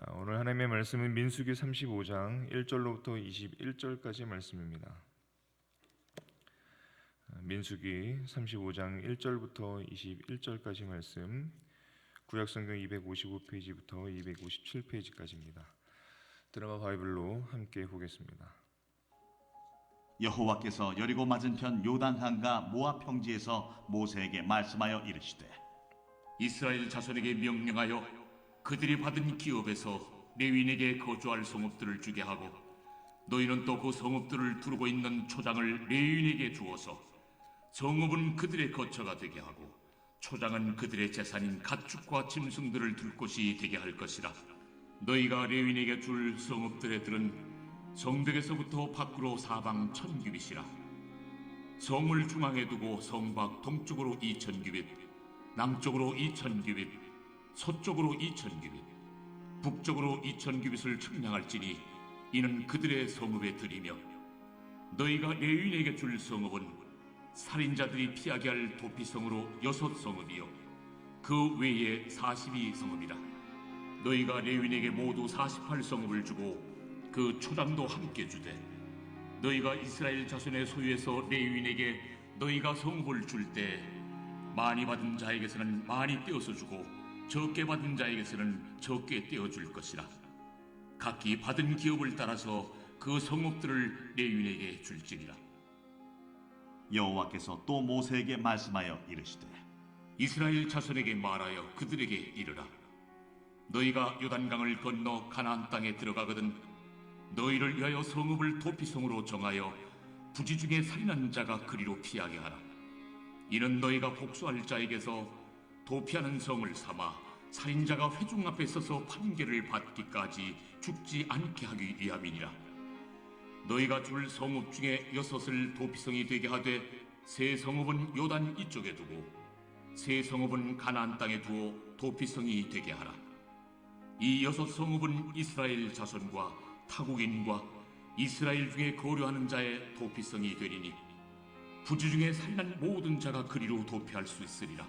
오늘 하나님의 말씀은 민수기 35장 1절로부터 21절까지 말씀입니다. 민수기 35장 1절부터 21절까지 말씀, 구약성경 255페이지부터 257페이지까지입니다. 드라마 바이블로 함께 보겠습니다. 여호와께서 여리고 맞은편 요단강과 모압 평지에서 모세에게 말씀하여 이르시되, 이스라엘 자손에게 명령하여 그들이 받은 기업에서 레위인에게 거주할 성읍들을 주게 하고, 너희는 또 그 성읍들을 두르고 있는 초장을 레위인에게 주어서 성읍은 그들의 거처가 되게 하고 초장은 그들의 재산인 가축과 짐승들을 둘 곳이 되게 할 것이라. 너희가 레위인에게 줄 성읍들의 들은 성벽에서부터 밖으로 사방 1000규빗이라. 성을 중앙에 두고 성 밖 동쪽으로 2000규빗, 남쪽으로 2000규빗, 서쪽으로 2000규빗, 북쪽으로 2000규빗을 측량할지니 이는 그들의 성읍의 들이며, 너희가 레위인에게 줄 성읍은 살인자들이 피하게 할 도피성으로 6성읍이요 그 외에 42성읍이라. 너희가 레위인에게 모두 48성읍을 주고 그 초장도 함께 주되, 너희가 이스라엘 자손의 소유에서 레위인에게 너희가 성읍을 줄 때 많이 받은 자에게서는 많이 떼어서 주고 적게 받은 자에게서는 적게 떼어줄 것이라. 각기 받은 기업을 따라서 그 성읍들을 레위인에게 줄지니라. 여호와께서 또 모세에게 말씀하여 이르시되, 이스라엘 자손에게 말하여 그들에게 이르라. 너희가 요단강을 건너 가나안 땅에 들어가거든 너희를 위하여 성읍을 도피성으로 정하여 부지 중에 살인한 자가 그리로 피하게 하라. 이는 너희가 복수할 자에게서 도피하는 성을 삼아 살인자가 회중 앞에 서서 판결을 받기까지 죽지 않게 하기 위함이니라. 너희가 줄 성읍 중에 6을 도피성이 되게 하되 세 성읍은 요단 이쪽에 두고 세 성읍은 가나안 땅에 두어 도피성이 되게 하라. 이 6성읍은 이스라엘 자손과 타국인과 이스라엘 중에 거류하는 자의 도피성이 되리니 부지 중에 살인한 모든 자가 그리로 도피할 수 있으리라.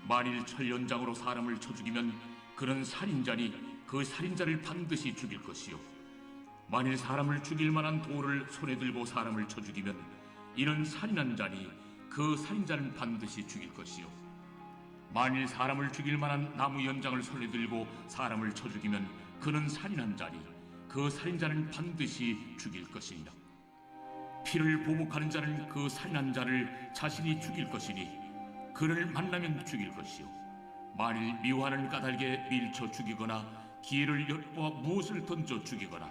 만일 철연장으로 사람을 쳐 죽이면 그는 살인자니 그 살인자를 반드시 죽일 것이요, 만일 사람을 죽일 만한 돌을 손에 들고 사람을 쳐 죽이면 이는 살인한 자니 그 살인자는 반드시 죽일 것이요, 만일 사람을 죽일 만한 나무 연장을 손에 들고 사람을 쳐 죽이면 그는 살인한 자니 그 살인자는 반드시 죽일 것이니라. 피를 보복하는 자는 그 살인한 자를 자신이 죽일 것이니 그를 만나면 죽일 것이요, 만일 미워하는 까닭에 밀쳐 죽이거나 기회를 엿보아 무엇을 던져 죽이거나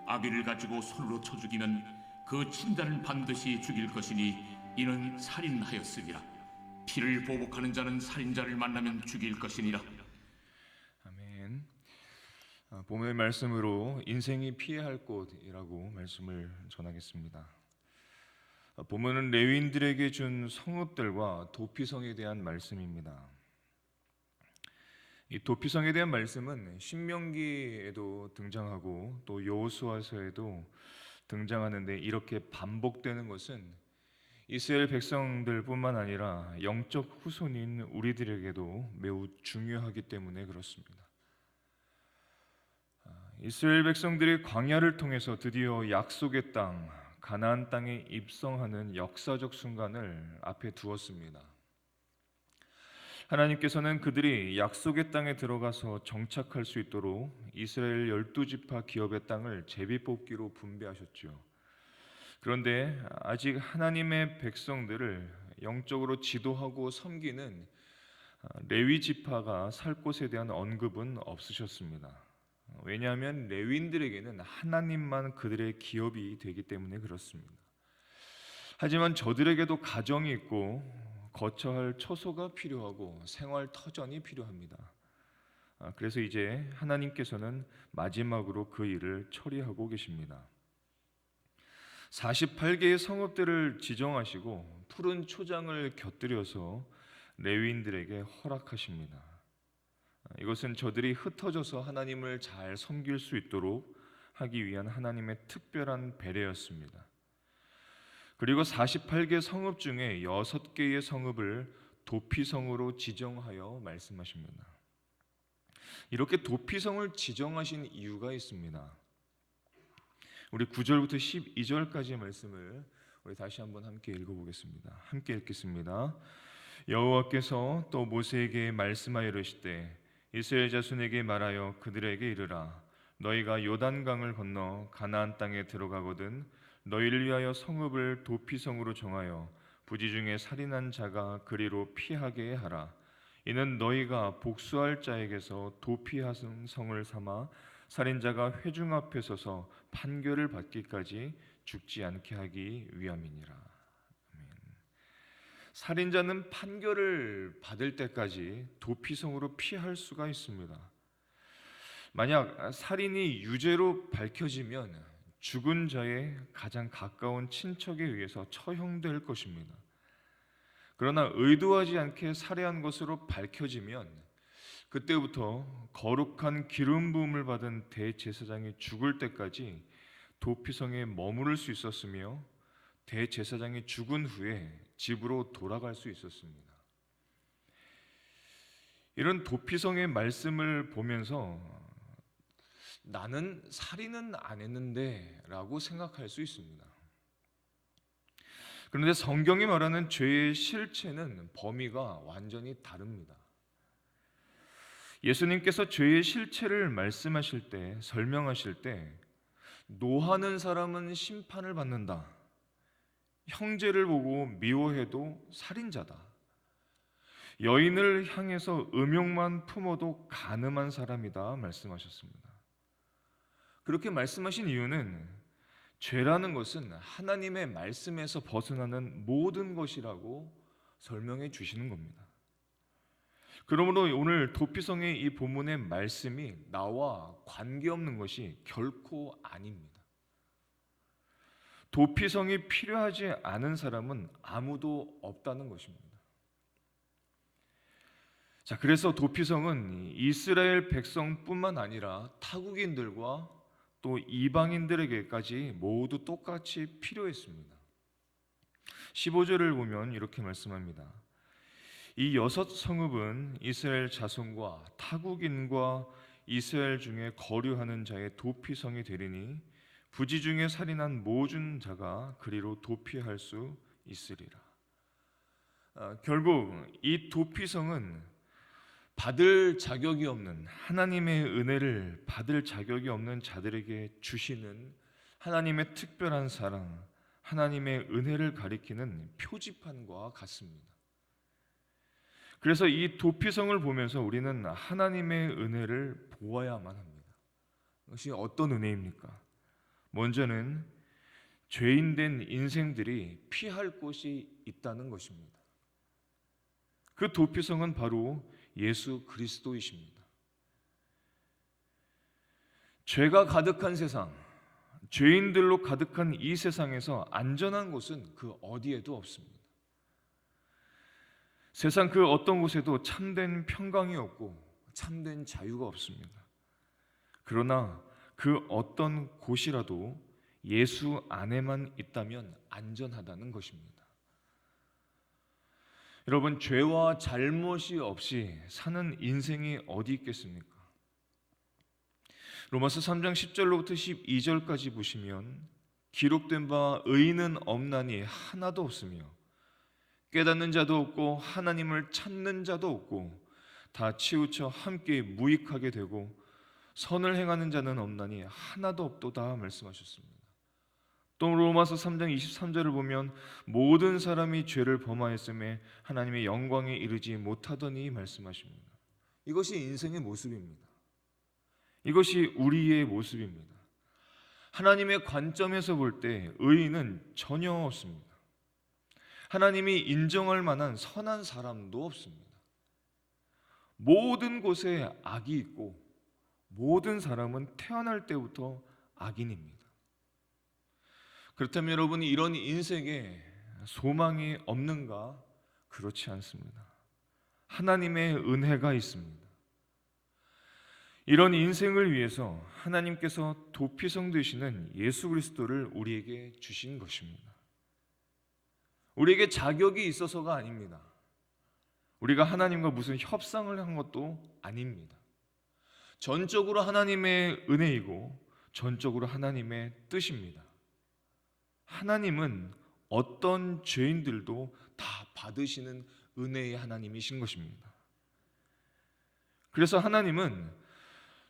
아비를 가지고 손으로 쳐 죽이면 그 친자는 반드시 죽일 것이니 이는 살인하였음이라. 피를 보복하는 자는 살인자를 만나면 죽일 것이니라. 아멘. 본문의 말씀으로 인생이 피해야 할 곳이라고 말씀을 전하겠습니다. 본문은 레위인들에게 준 성읍들과 도피성에 대한 말씀입니다. 이 도피성에 대한 말씀은 신명기에도 등장하고 또 여호수아서에도 등장하는데, 이렇게 반복되는 것은 이스라엘 백성들뿐만 아니라 영적 후손인 우리들에게도 매우 중요하기 때문에 그렇습니다. 이스라엘 백성들이 광야를 통해서 드디어 약속의 땅 가나안 땅에 입성하는 역사적 순간을 앞에 두었습니다. 하나님께서는 그들이 약속의 땅에 들어가서 정착할 수 있도록 이스라엘 12지파 기업의 땅을 제비뽑기로 분배하셨죠. 그런데 아직 하나님의 백성들을 영적으로 지도하고 섬기는 레위 지파가 살 곳에 대한 언급은 없으셨습니다. 왜냐하면 레위인들에게는 하나님만 그들의 기업이 되기 때문에 그렇습니다. 하지만 저들에게도 가정이 있고 거처할 처소가 필요하고 생활 터전이 필요합니다. 그래서 이제 하나님께서는 마지막으로 그 일을 처리하고 계십니다. 48개의 성읍들을 지정하시고 푸른 초장을 곁들여서 레위인들에게 허락하십니다. 이것은 저들이 흩어져서 하나님을 잘 섬길 수 있도록 하기 위한 하나님의 특별한 배려였습니다. 그리고 48개 성읍 중에 6개의 성읍을 도피성으로 지정하여 말씀하십니다. 이렇게 도피성을 지정하신 이유가 있습니다. 우리 9절부터 12절까지의 말씀을 우리 다시 한번 함께 읽어보겠습니다. 함께 읽겠습니다. 여호와께서 또 모세에게 말씀하여 이르시되 이스라엘 자손에게 말하여 그들에게 이르라 너희가 요단강을 건너 가나안 땅에 들어가거든 너희를 위하여 성읍을 도피성으로 정하여 부지 중에 살인한 자가 그리로 피하게 하라. 이는 너희가 복수할 자에게서 도피하는 성을 삼아 살인자가 회중 앞에 서서 판결을 받기까지 죽지 않게 하기 위함이니라. 아멘. 살인자는 판결을 받을 때까지 도피성으로 피할 수가 있습니다. 만약 살인이 유죄로 밝혀지면 죽은 자의 가장 가까운 친척에 의해서 처형될 것입니다. 그러나 의도하지 않게 살해한 것으로 밝혀지면 그때부터 거룩한 기름 부음을 받은 대제사장이 죽을 때까지 도피성에 머무를 수 있었으며 대제사장이 죽은 후에 집으로 돌아갈 수 있었습니다. 이런 도피성의 말씀을 보면서 나는 살인은 안 했는데 라고 생각할 수 있습니다. 그런데 성경이 말하는 죄의 실체는 범위가 완전히 다릅니다. 예수님께서 죄의 실체를 말씀하실 때, 설명하실 때 노하는 사람은 심판을 받는다. 형제를 보고 미워해도 살인자다. 여인을 향해서 음욕만 품어도 간음한 사람이다 말씀하셨습니다. 그렇게 말씀하신 이유는 죄라는 것은 하나님의 말씀에서 벗어나는 모든 것이라고 설명해 주시는 겁니다. 그러므로 오늘 도피성의 이 본문의 말씀이 나와 관계없는 것이 결코 아닙니다. 도피성이 필요하지 않은 사람은 아무도 없다는 것입니다. 자, 그래서 도피성은 이스라엘 백성뿐만 아니라 타국인들과 또 이방인들에게까지 모두 똑같이 필요했습니다. 15절을 보면 이렇게 말씀합니다. 이 6 성읍은 이스라엘 자손과 타국인과 이스라엘 중에 거류하는 자의 도피성이 되리니 부지 중에 살인한 모든 자가 그리로 도피할 수 있으리라. 결국 이 도피성은 받을 자격이 없는 하나님의 은혜를 받을 자격이 없는 자들에게 주시는 하나님의 특별한 사랑, 하나님의 은혜를 가리키는 표지판과 같습니다. 그래서 이 도피성을 보면서 우리는 하나님의 은혜를 보아야만 합니다. 그것이 어떤 은혜입니까? 먼저는 죄인된 인생들이 피할 곳이 있다는 것입니다. 그 도피성은 바로 예수 그리스도이십니다. 죄가 가득한 세상, 죄인들로 가득한 이 세상에서 안전한 곳은 그 어디에도 없습니다. 세상 그 어떤 곳에도 참된 평강이 없고 참된 자유가 없습니다. 그러나 그 어떤 곳이라도 예수 안에만 있다면 안전하다는 것입니다. 여러분, 죄와 잘못이 없이 사는 인생이 어디 있겠습니까? 로마서 3장 10절로부터 12절까지 보시면 기록된 바 의인은 없나니 하나도 없으며 깨닫는 자도 없고 하나님을 찾는 자도 없고 다 치우쳐 함께 무익하게 되고 선을 행하는 자는 없나니 하나도 없도다 말씀하셨습니다. 또 로마서 3장 23절을 보면 모든 사람이 죄를 범하였음에 하나님의 영광에 이르지 못하더니 말씀하십니다. 이것이 인생의 모습입니다. 이것이 우리의 모습입니다. 하나님의 관점에서 볼 때 의인은 전혀 없습니다. 하나님이 인정할 만한 선한 사람도 없습니다. 모든 곳에 악이 있고 모든 사람은 태어날 때부터 악인입니다. 그렇다면 여러분이 이런 인생에 소망이 없는가? 그렇지 않습니다. 하나님의 은혜가 있습니다. 이런 인생을 위해서 하나님께서 도피성 되시는 예수 그리스도를 우리에게 주신 것입니다. 우리에게 자격이 있어서가 아닙니다. 우리가 하나님과 무슨 협상을 한 것도 아닙니다. 전적으로 하나님의 은혜이고 전적으로 하나님의 뜻입니다. 하나님은 어떤 죄인들도 다 받으시는 은혜의 하나님이신 것입니다. 그래서 하나님은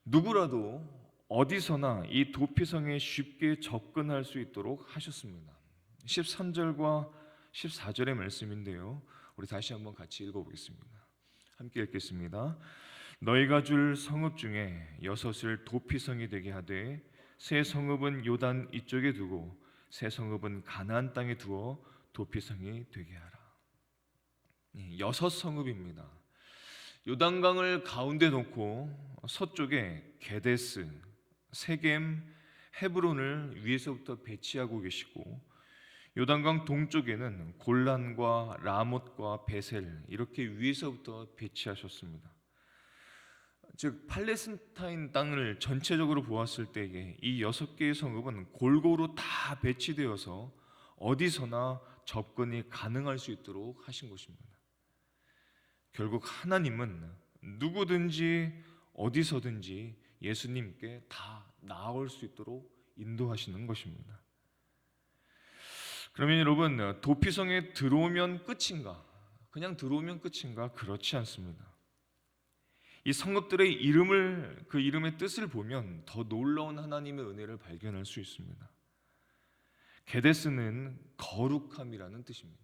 누구라도 어디서나 이 도피성에 쉽게 접근할 수 있도록 하셨습니다. 13절과 14절의 말씀인데요, 우리 다시 한번 같이 읽어보겠습니다. 함께 읽겠습니다. 너희가 줄 성읍 중에 6을 도피성이 되게 하되 세 성읍은 요단 이쪽에 두고 세 성읍은 가나안 땅에 두어 도피성이 되게 하라. 6성읍입니다. 요단강을 가운데 놓고 서쪽에 게데스, 세겜, 헤브론을 위에서부터 배치하고 계시고, 요단강 동쪽에는 골란과 라못과 베셀, 이렇게 위에서부터 배치하셨습니다. 즉 팔레스타인 땅을 전체적으로 보았을 때에 이 6개의 성읍은 골고루 다 배치되어서 어디서나 접근이 가능할 수 있도록 하신 것입니다. 결국 하나님은 누구든지 어디서든지 예수님께 다 나아올 수 있도록 인도하시는 것입니다. 그러면 여러분, 도피성에 들어오면 끝인가? 그냥 들어오면 끝인가? 그렇지 않습니다. 이 성읍들의 이름을, 그 이름의 뜻을 보면 더 놀라운 하나님의 은혜를 발견할 수 있습니다. 게데스는 거룩함이라는 뜻입니다.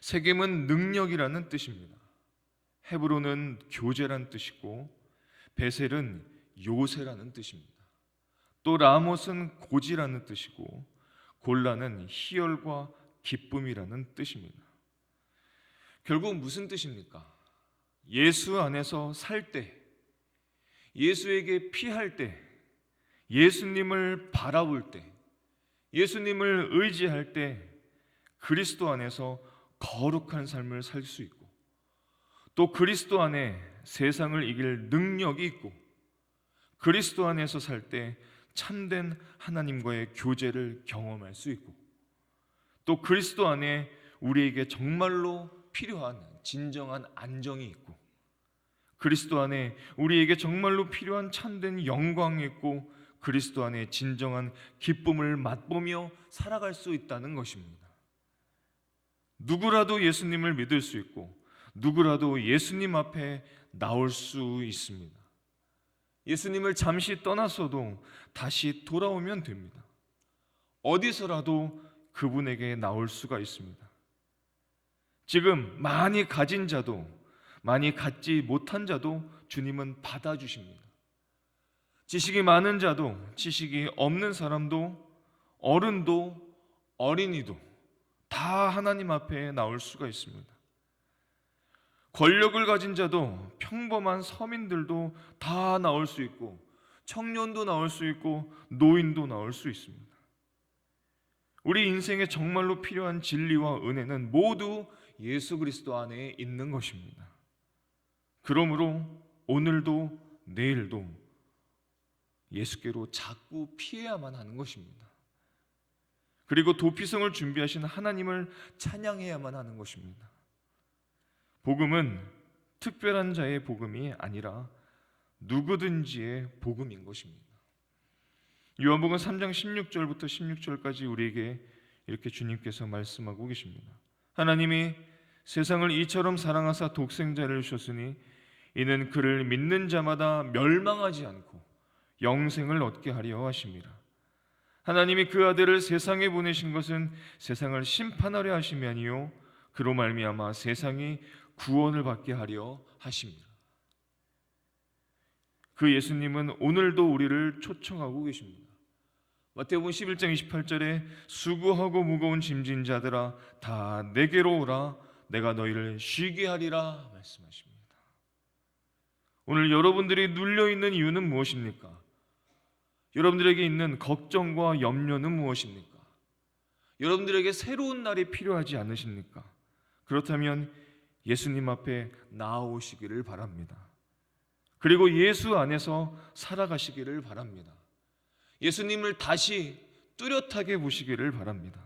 세겜은 능력이라는 뜻입니다. 헤브론은 교제라는 뜻이고, 베셀은 요새라는 뜻입니다. 또 라못은 고지라는 뜻이고, 골란은 희열과 기쁨이라는 뜻입니다. 결국 무슨 뜻입니까? 예수 안에서 살 때, 예수에게 피할 때, 예수님을 바라볼 때, 예수님을 의지할 때 그리스도 안에서 거룩한 삶을 살 수 있고, 또 그리스도 안에 세상을 이길 능력이 있고, 그리스도 안에서 살 때 참된 하나님과의 교제를 경험할 수 있고, 또 그리스도 안에 우리에게 정말로 필요한 진정한 안정이 있고, 그리스도 안에 우리에게 정말로 필요한 참된 영광이 있고, 그리스도 안에 진정한 기쁨을 맛보며 살아갈 수 있다는 것입니다. 누구라도 예수님을 믿을 수 있고, 누구라도 예수님 앞에 나올 수 있습니다. 예수님을 잠시 떠났어도 다시 돌아오면 됩니다. 어디서라도 그분에게 나올 수가 있습니다. 지금 많이 가진 자도 많이 갖지 못한 자도 주님은 받아주십니다. 지식이 많은 자도 지식이 없는 사람도 어른도 어린이도 다 하나님 앞에 나올 수가 있습니다. 권력을 가진 자도 평범한 서민들도 다 나올 수 있고, 청년도 나올 수 있고, 노인도 나올 수 있습니다. 우리 인생에 정말로 필요한 진리와 은혜는 모두 예수 그리스도 안에 있는 것입니다. 그러므로 오늘도 내일도 예수께로 자꾸 피해야만 하는 것입니다. 그리고 도피성을 준비하신 하나님을 찬양해야만 하는 것입니다. 복음은 특별한 자의 복음이 아니라 누구든지의 복음인 것입니다. 요한복음 3장 16절부터 16절까지 우리에게 이렇게 주님께서 말씀하고 계십니다. 하나님이 세상을 이처럼 사랑하사 독생자를 주셨으니 이는 그를 믿는 자마다 멸망하지 않고 영생을 얻게 하려 하심이라. 하나님이 그 아들을 세상에 보내신 것은 세상을 심판하려 하심이 아니요 그로 말미암아 세상이 구원을 받게 하려 하심이라. 그 예수님은 오늘도 우리를 초청하고 계십니다. 마태복음 11장 28절에 수고하고 무거운 짐진 자들아 다 내게로 오라 내가 너희를 쉬게 하리라 말씀하십니다. 오늘 여러분들이 눌려있는 이유는 무엇입니까? 여러분들에게 있는 걱정과 염려는 무엇입니까? 여러분들에게 새로운 날이 필요하지 않으십니까? 그렇다면 예수님 앞에 나아오시기를 바랍니다. 그리고 예수 안에서 살아가시기를 바랍니다. 예수님을 다시 뚜렷하게 보시기를 바랍니다.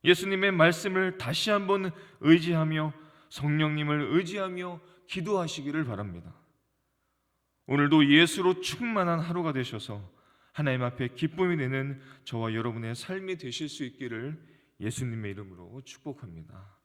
예수님의 말씀을 다시 한번 의지하며 성령님을 의지하며 기도하시기를 바랍니다. 오늘도 예수로 충만한 하루가 되셔서 하나님 앞에 기쁨이 되는 저와 여러분의 삶이 되실 수 있기를 예수님의 이름으로 축복합니다.